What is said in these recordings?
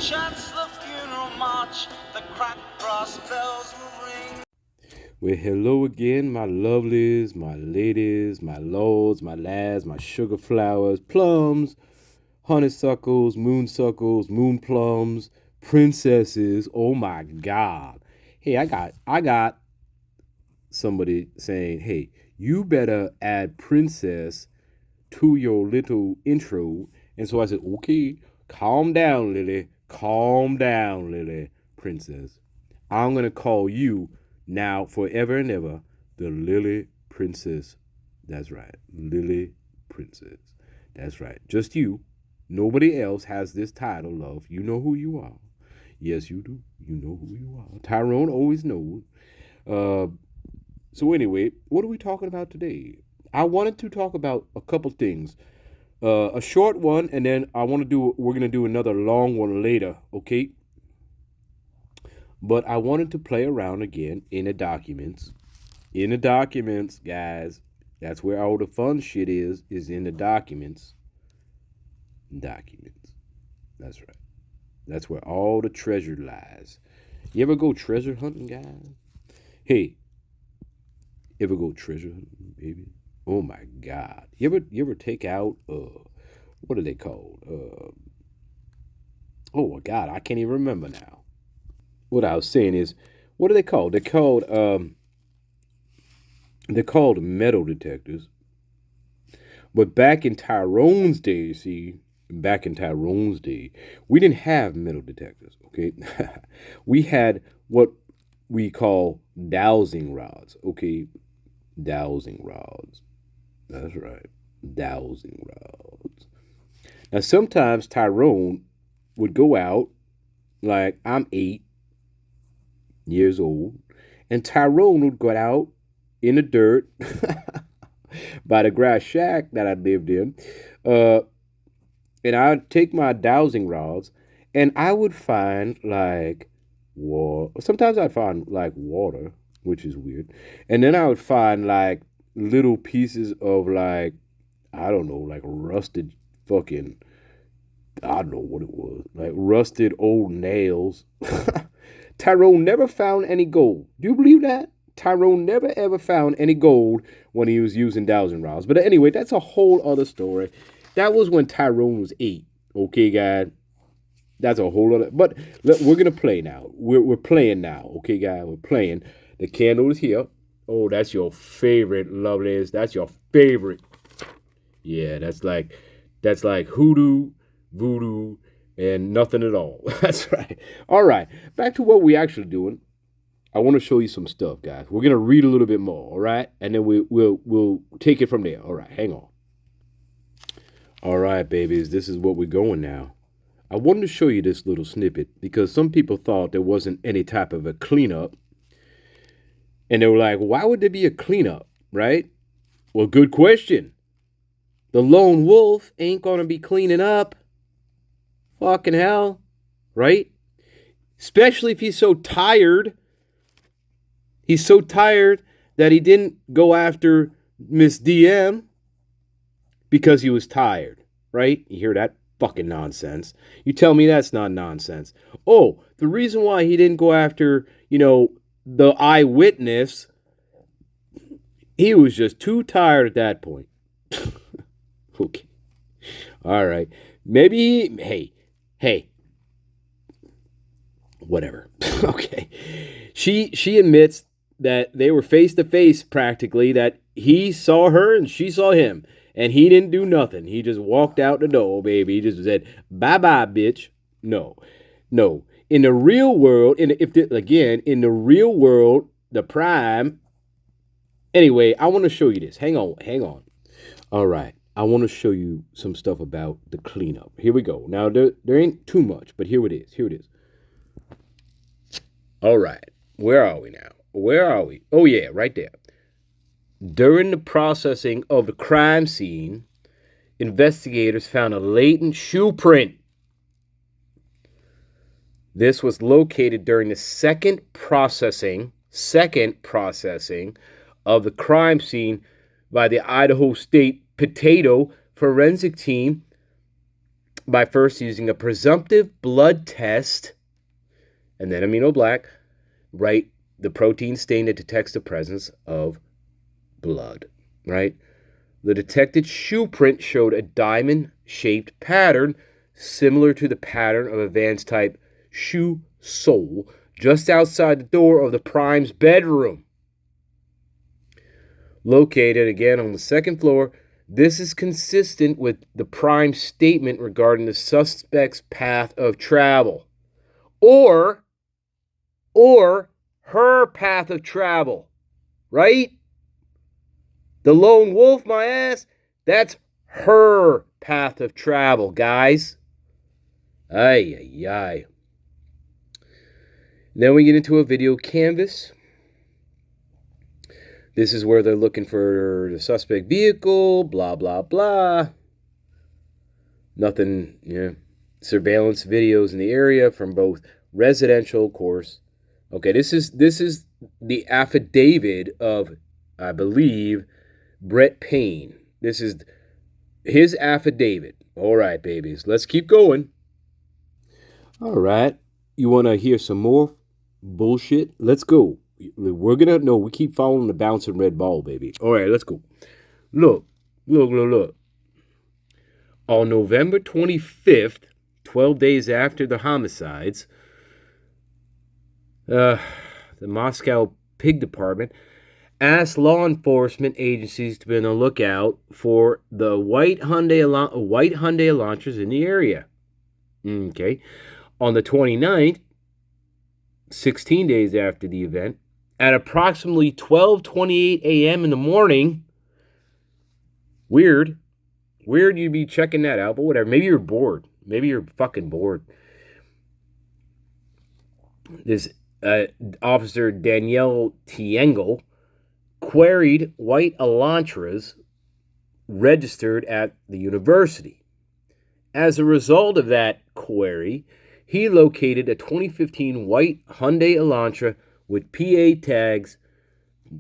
chants the funeral march, the cracked brass bells will ring. Well, hello again, my lovelies, my ladies, my lords, my lads, my sugar flowers, plums, honeysuckles, moon plums, princesses. Oh my God! Hey, I got somebody saying, "Hey, you better add princess to your little intro." And so I said, "Okay, calm down, Lily. Calm down, Lily, princess. I'm gonna call you." Now, forever and ever, the Lily Princess. That's right. Lily Princess. That's right. Just you. Nobody else has this title, love. You know who you are. Yes, you do. You know who you are. Tyrone always knows. Uh, so, anyway, what are we talking about today? I wanted to talk about a couple things. A short one, and then we're going to do another long one later, okay? But I wanted to play around again in the documents. In the documents, guys. That's where all the fun shit is in the documents. Documents. That's right. That's where all the treasure lies. You ever go treasure hunting, guys? Hey, ever go treasure hunting, baby? Oh my God. You ever take out what are they called? Oh my God, I can't even remember now. What I was saying is, what are they called? They're called metal detectors. But back in Tyrone's day, we didn't have metal detectors, okay? We had what we call dowsing rods, okay? Dowsing rods. That's right. Dowsing rods. Now, sometimes Tyrone would go out, like I'm 8 years old, and Tyrone would go out in the dirt by the grass shack that I lived in, and I'd take my dowsing rods, and I would find like water. Sometimes I'd find like water, which is weird, and then I would find like little pieces of like I don't know, like rusted fucking. I don't know what it was, like rusted old nails. Tyrone never found any gold. Do you believe that? Tyrone never ever found any gold when he was using dowsing rods. But anyway, that's a whole other story. That was when Tyrone was 8. Okay, guys? That's a whole other. But look, we're gonna play now. We're playing now. Okay, guys? We're playing. The candle is here. Oh, that's your favorite, loveliest. That's your favorite. Yeah, that's like hoodoo, voodoo, and nothing at all. That's right. All right, back to what we actually doing. I want to show you some stuff, guys. We're gonna read a little bit more, all right, and then we'll take it from there. All right, hang on. All right, babies, this is what we're going now. I wanted to show you this little snippet because some people thought there wasn't any type of a cleanup, and they were like, "Why would there be a cleanup?" Right? Well, good question. The lone wolf ain't gonna be cleaning up. Fucking hell, right? Especially if he's so tired. He's so tired that he didn't go after Miss DM because he was tired, right? You hear that fucking nonsense. You tell me that's not nonsense. Oh, the reason why he didn't go after, the eyewitness, he was just too tired at that point. Okay. All right. Maybe, hey, whatever. Okay. She admits that they were face to face practically, that he saw her and she saw him, and he didn't do nothing. He just walked out the door, baby. He just said, "Bye-bye, bitch." No. In the real world, in the real world, the prime. Anyway, I want to show you this. Hang on. All right. I want to show you some stuff about the cleanup. Here we go. Now, there ain't too much, but here it is. All right. Where are we now? Where are we? Oh, yeah, right there. During the processing of the crime scene, investigators found a latent shoe print. This was located during the second processing of the crime scene by the Idaho State Potato Forensic Team by first using a presumptive blood test and then amino black, right? The protein stain that detects the presence of blood, right? The detected shoe print showed a diamond-shaped pattern similar to the pattern of a Vans type shoe sole just outside the door of the Prime's bedroom. Located again on the second floor, this is consistent with the Prime's statement regarding the suspect's path of travel. Or her path of travel, right? The lone wolf, my ass, that's her path of travel, guys. Ay, ay, ay. Then we get into a video canvas. This is where they're looking for the suspect vehicle, blah, blah, blah. Nothing, surveillance videos in the area from both residential, of course. Okay, this is the affidavit of, I believe, Brett Payne. This is his affidavit. All right, babies, let's keep going. All right, you want to hear some more bullshit? Let's go. We keep following the bouncing red ball, baby. All right, let's go. Look. On November 25th, 12 days after the homicides, the Moscow Pig Department asked law enforcement agencies to be on the lookout for the white Hyundai Elantras in the area. Okay. On the 29th, 16 days after the event, at approximately 12:28 a.m. in the morning, weird you'd be checking that out, but whatever. Maybe you're bored. Maybe you're fucking bored. This Officer Danielle Tiengel queried white Elantras registered at the university. As a result of that query, he located a 2015 white Hyundai Elantra with PA tags,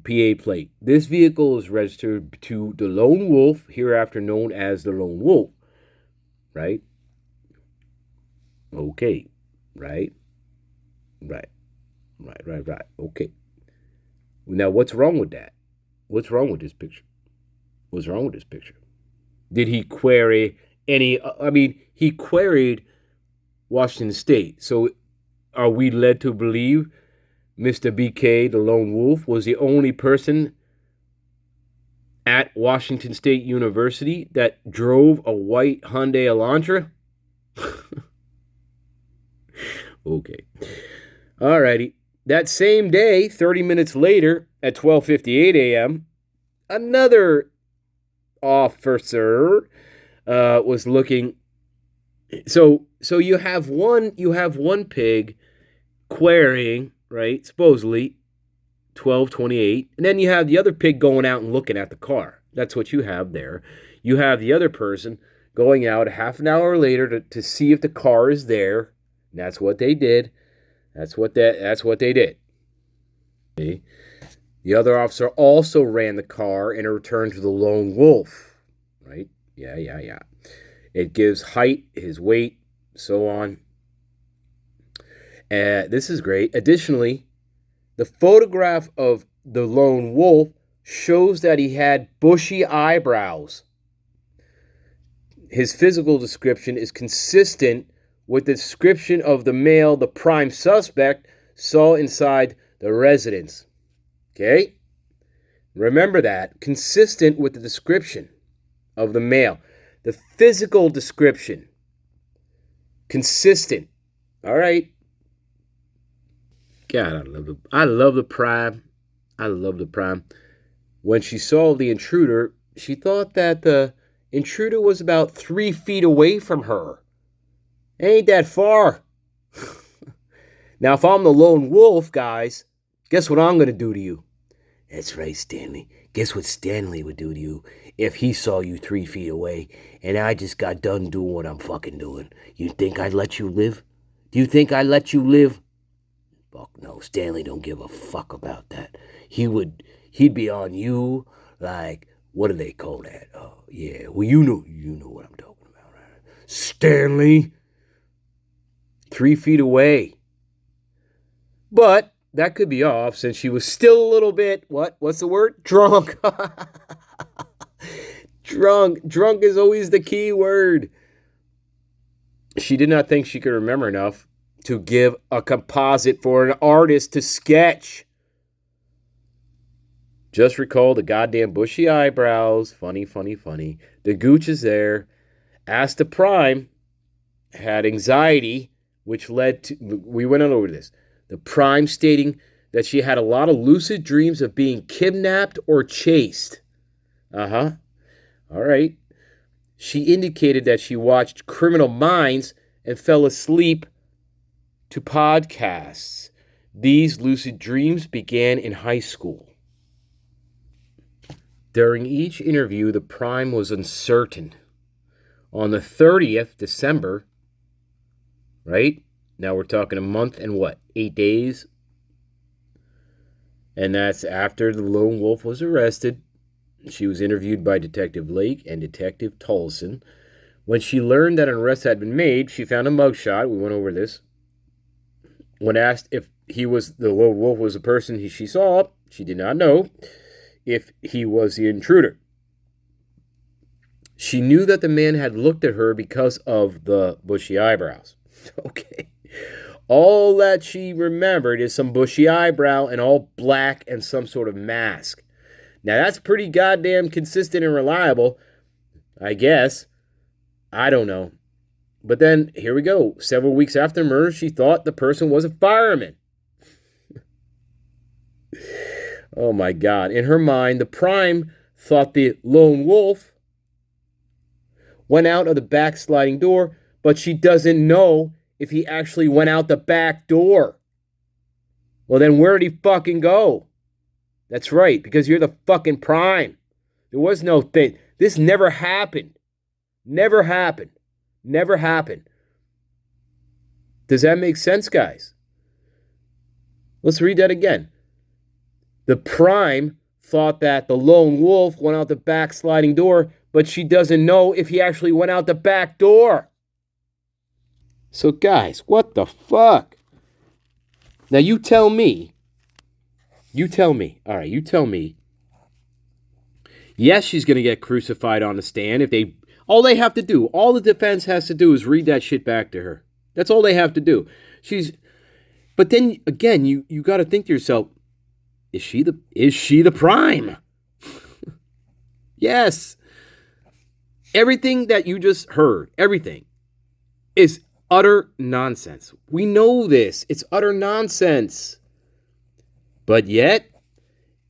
PA plate. This vehicle is registered to the Lone Wolf, hereafter known as the Lone Wolf. Right? Okay. Right. Okay. Now, what's wrong with that? What's wrong with this picture? Did he query he queried Washington State. So are we led to believe Mr. BK, the Lone Wolf, was the only person at Washington State University that drove a white Hyundai Elantra? Okay. Alrighty. That same day, 30 minutes later, at 12:58 a.m., another officer was looking. So you have one pig querying, right? Supposedly 12:28, and then you have the other pig going out and looking at the car. That's what you have there. You have the other person going out a half an hour later to see if the car is there. And that's what they did. That's what they did. Okay. The other officer also ran the car and returned to the Lone Wolf. Right? Yeah. It gives height, his weight, so on. This is great. Additionally, the photograph of the Lone Wolf shows that he had bushy eyebrows. His physical description is consistent with the description of the male the prime suspect saw inside the residence. Okay? Remember that. Consistent with the description of the male. The physical description. Consistent. All right. God, I love the prime. I love the prime. When she saw the intruder, she thought that the intruder was about 3 feet away from her. Ain't that far. Now, if I'm the Lone Wolf, guys, guess what I'm going to do to you? That's right, Stanley. Guess what Stanley would do to you if he saw you 3 feet away and I just got done doing what I'm fucking doing? You think I'd let you live? Do you think I'd let you live? Fuck no, Stanley don't give a fuck about that. He'd be on you like, what do they call that? Oh, yeah, well, you know what I'm talking about, right? Stanley. 3 feet away. But that could be off since she was still a little bit, what's the word? Drunk. Drunk is always the key word. She did not think she could remember enough to give a composite for an artist to sketch. Just recall the goddamn bushy eyebrows. Funny. The gooch is there. Asked the prime. Had anxiety, which led to, we went on over this. The prime stating that she had a lot of lucid dreams of being kidnapped or chased. All right. She indicated that she watched Criminal Minds and fell asleep to podcasts. These lucid dreams began in high school. During each interview, the prime was uncertain. On the 30th December, right? Now we're talking a month and 8 days? And that's after the lone wolf was arrested. She was interviewed by Detective Lake and Detective Tolson. When she learned that an arrest had been made, she found a mugshot. We went over this. When asked if the lone wolf was the person she saw, she did not know if he was the intruder. She knew that the man had looked at her because of the bushy eyebrows. Okay. All that she remembered is some bushy eyebrow and all black and some sort of mask. Now, that's pretty goddamn consistent and reliable, I guess. I don't know. But then, here we go. Several weeks after the murder, she thought the person was a fireman. Oh, my God. In her mind, the prime thought the lone wolf went out of the back sliding door, but she doesn't know if he actually went out the back door. Well, then where did he fucking go? That's right, because you're the fucking prime. There was no thing. This never happened. Never happened. Never happened. Does that make sense, guys? Let's read that again. The prime thought that the lone wolf went out the back sliding door, but she doesn't know if he actually went out the back door. So, guys, what the fuck? Now, you tell me. All right, you tell me. Yes, she's going to get crucified on the stand if all they have to do, all the defense has to do is read that shit back to her. That's all they have to do. But then again, you got to think to yourself, is she the prime? Yes. Everything that you just heard, everything is utter nonsense. We know this. It's utter nonsense. But yet,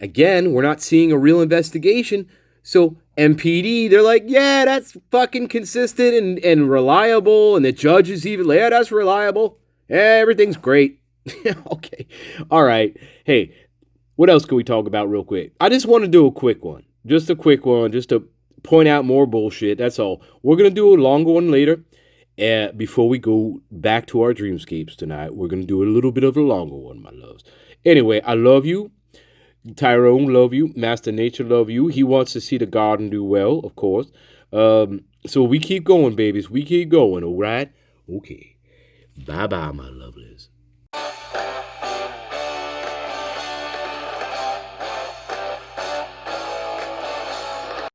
again, we're not seeing a real investigation. So MPD, they're like, yeah, that's fucking consistent and reliable. And the judge is even, yeah, that's reliable. Yeah, everything's great. Okay. All right. Hey, what else can we talk about real quick? I just want to do a quick one. Just a quick one, just to point out more bullshit. That's all. We're going to do a longer one later. Before we go back to our dreamscapes tonight, we're going to do a little bit of a longer one, my loves. Anyway, I love you. Tyrone, love you. Master Nature, love you. He wants to see the garden do well, of course. So we keep going, babies. We keep going, all right? Okay. Bye-bye, my lovelies.